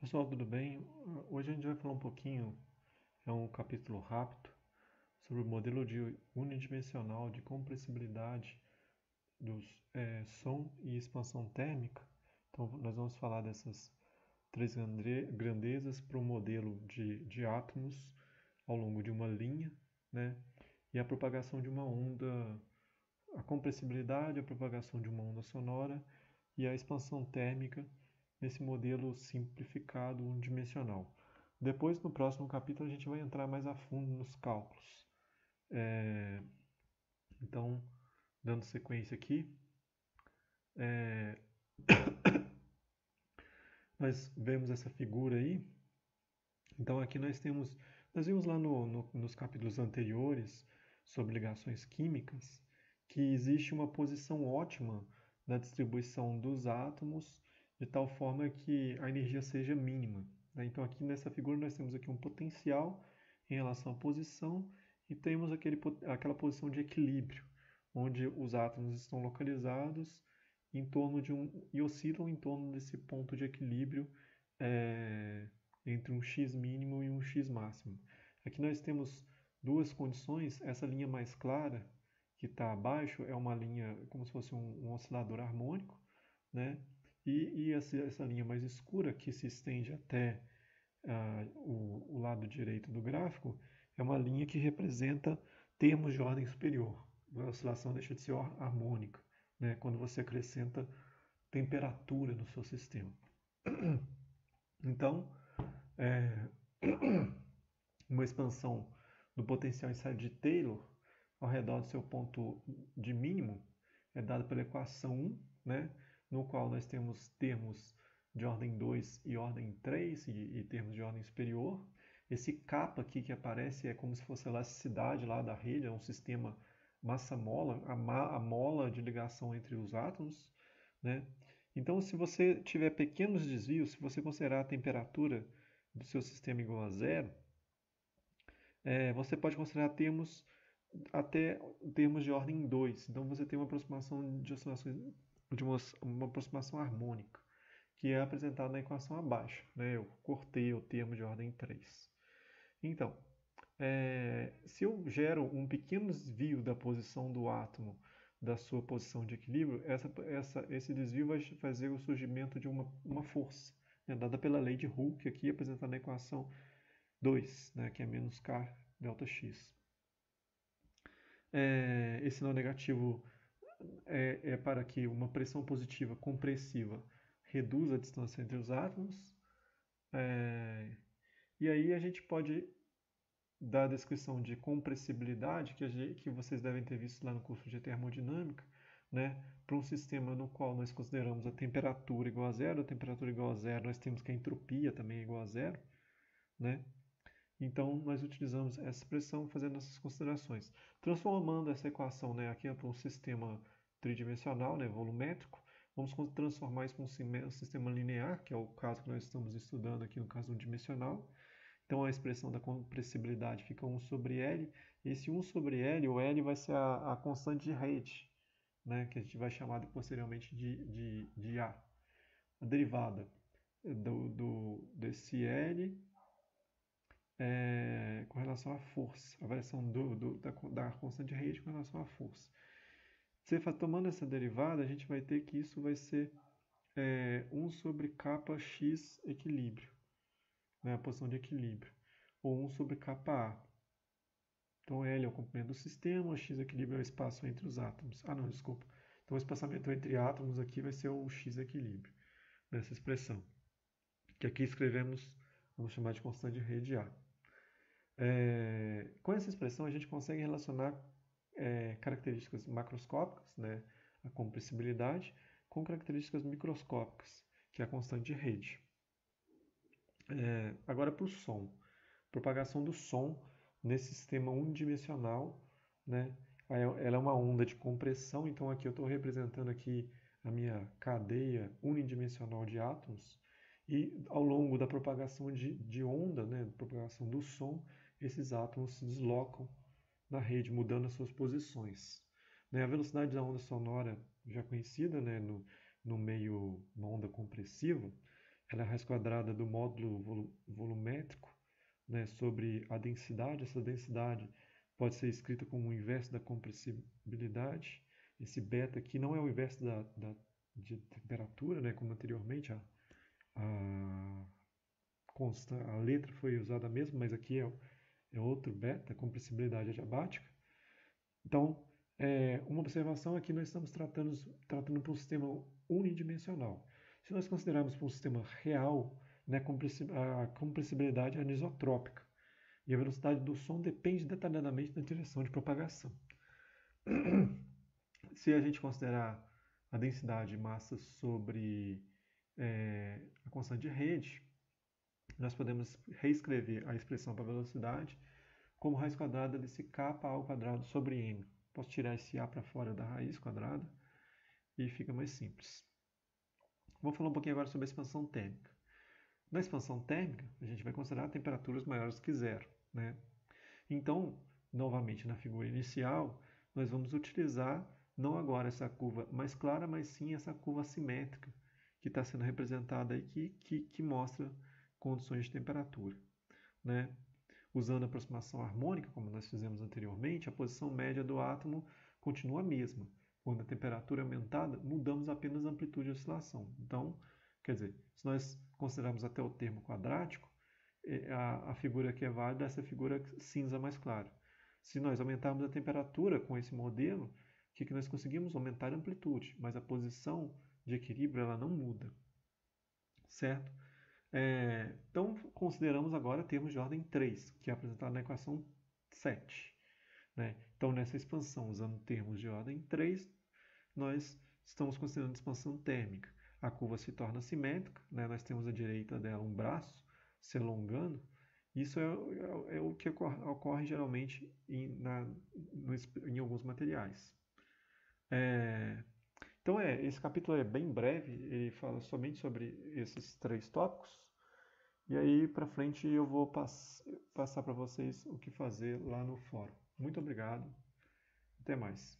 Pessoal, tudo bem? Hoje a gente vai falar um pouquinho, é um capítulo rápido, sobre o modelo de unidimensional de compressibilidade dos som e expansão térmica. Então, nós vamos falar dessas três grandezas para o modelo de átomos ao longo de uma linha, né? E a propagação de uma onda, a compressibilidade, a propagação de uma onda sonora e a expansão térmica nesse modelo simplificado unidimensional. Depois, no próximo capítulo, a gente vai entrar mais a fundo nos cálculos. Então, dando sequência aqui, nós vemos essa figura aí. Então, aqui nós vimos lá nos capítulos anteriores sobre ligações químicas que existe uma posição ótima da distribuição dos átomos de tal forma que a energia seja mínima, né? Então, aqui nessa figura nós temos aqui um potencial em relação à posição e temos aquela posição de equilíbrio, onde os átomos estão localizados em torno e oscilam em torno desse ponto de equilíbrio é, entre um x mínimo e um x máximo. Aqui nós temos duas condições. Essa linha mais clara, que está abaixo, é uma linha como se fosse um oscilador harmônico, né? E essa linha mais escura, que se estende até o lado direito do gráfico, é uma linha que representa termos de ordem superior. A oscilação deixa de ser harmônica, né? Quando você acrescenta temperatura no seu sistema. Então, uma expansão do potencial em de Taylor ao redor do seu ponto de mínimo é dada pela equação 1, né, no qual nós temos termos de ordem 2 e ordem 3 e termos de ordem superior. Esse kappa aqui que aparece é como se fosse a elasticidade lá da rede, é um sistema massa-mola, a mola de ligação entre os átomos, né? Então, se você tiver pequenos desvios, se você considerar a temperatura do seu sistema igual a zero, você pode considerar termos até termos de ordem 2. Então você tem uma aproximação de oscilações de uma aproximação harmônica, que é apresentada na equação abaixo, né? Eu cortei o termo de ordem 3. Então, se eu gero um pequeno desvio da posição do átomo da sua posição de equilíbrio, esse desvio vai fazer o surgimento de uma força, né, dada pela lei de Hooke, aqui apresentada na equação 2, né, que é menos K delta X. Esse sinal negativo é para que uma pressão positiva compressiva reduza a distância entre os átomos. E aí a gente pode dar a descrição de compressibilidade, que vocês devem ter visto lá no curso de termodinâmica, né? Para um sistema no qual nós consideramos a temperatura igual a zero, a temperatura igual a zero, nós temos que a entropia também é igual a zero, né? Então, nós utilizamos essa expressão fazendo essas considerações. Transformando essa equação, né, aqui para um sistema tridimensional, né, volumétrico, vamos transformar isso para um sistema linear, que é o caso que nós estamos estudando aqui no caso unidimensional. Então, a expressão da compressibilidade fica 1 sobre L. Esse 1 sobre L, o L vai ser a constante de rede, né, que a gente vai chamar posteriormente de A. A derivada desse L com relação à força, a variação da constante de rede com relação à força. Tomando essa derivada, a gente vai ter que isso vai ser 1 sobre kappa x equilíbrio, né, a posição de equilíbrio, ou 1 sobre kappa A. Então, L é o comprimento do sistema, o x equilíbrio é o espaço entre os átomos. Ah, não, desculpa. Então, o espaçamento entre átomos aqui vai ser o x equilíbrio, nessa expressão. Que aqui escrevemos, vamos chamar de constante de rede A. Com essa expressão, a gente consegue relacionar características macroscópicas, né, a compressibilidade, com características microscópicas, que é a constante de rede. Agora, para o som. Propagação do som nesse sistema unidimensional, né, ela é uma onda de compressão, então aqui eu estou representando aqui a minha cadeia unidimensional de átomos, e ao longo da propagação de onda, né, propagação do som, esses átomos se deslocam na rede, mudando as suas posições. Né, a velocidade da onda sonora, já conhecida, né, no meio, uma onda compressiva, ela é a raiz quadrada do módulo volumétrico, né, sobre a densidade. Essa densidade pode ser escrita como o inverso da compressibilidade. Esse beta aqui não é o inverso de temperatura, né, como anteriormente. A, a letra foi usada mesmo, mas aqui é outro beta, compressibilidade adiabática. Então, uma observação é que nós estamos tratando para um sistema unidimensional. Se nós considerarmos para um sistema real, né, a compressibilidade é anisotrópica e a velocidade do som depende detalhadamente da direção de propagação. Se a gente considerar a densidade de massa sobre a constante de rede, nós podemos reescrever a expressão para velocidade como raiz quadrada desse k ao quadrado sobre m. Posso tirar esse a para fora da raiz quadrada e fica mais simples. Vou falar um pouquinho agora sobre a expansão térmica. Na expansão térmica, a gente vai considerar temperaturas maiores que zero, né? Então, novamente na figura inicial, nós vamos utilizar não agora essa curva mais clara, mas sim essa curva assimétrica que está sendo representada aqui, que mostra condições de temperatura, né? Usando a aproximação harmônica, como nós fizemos anteriormente, a posição média do átomo continua a mesma. Quando a temperatura é aumentada, mudamos apenas a amplitude de oscilação. Então, quer dizer, se nós considerarmos até o termo quadrático, a figura que é válida é essa figura cinza mais clara. Se nós aumentarmos a temperatura com esse modelo, o que nós conseguimos? Aumentar a amplitude, mas a posição de equilíbrio ela não muda, certo? Então, consideramos agora termos de ordem 3, que é apresentado na equação 7. Né? Então, nessa expansão, usando termos de ordem 3, nós estamos considerando expansão térmica. A curva se torna simétrica, né? Nós temos à direita dela um braço se alongando. Isso é o que ocorre geralmente em alguns materiais. Então, esse capítulo é bem breve, ele fala somente sobre esses 3 tópicos. E aí, para frente, eu vou passar para vocês o que fazer lá no fórum. Muito obrigado. Até mais.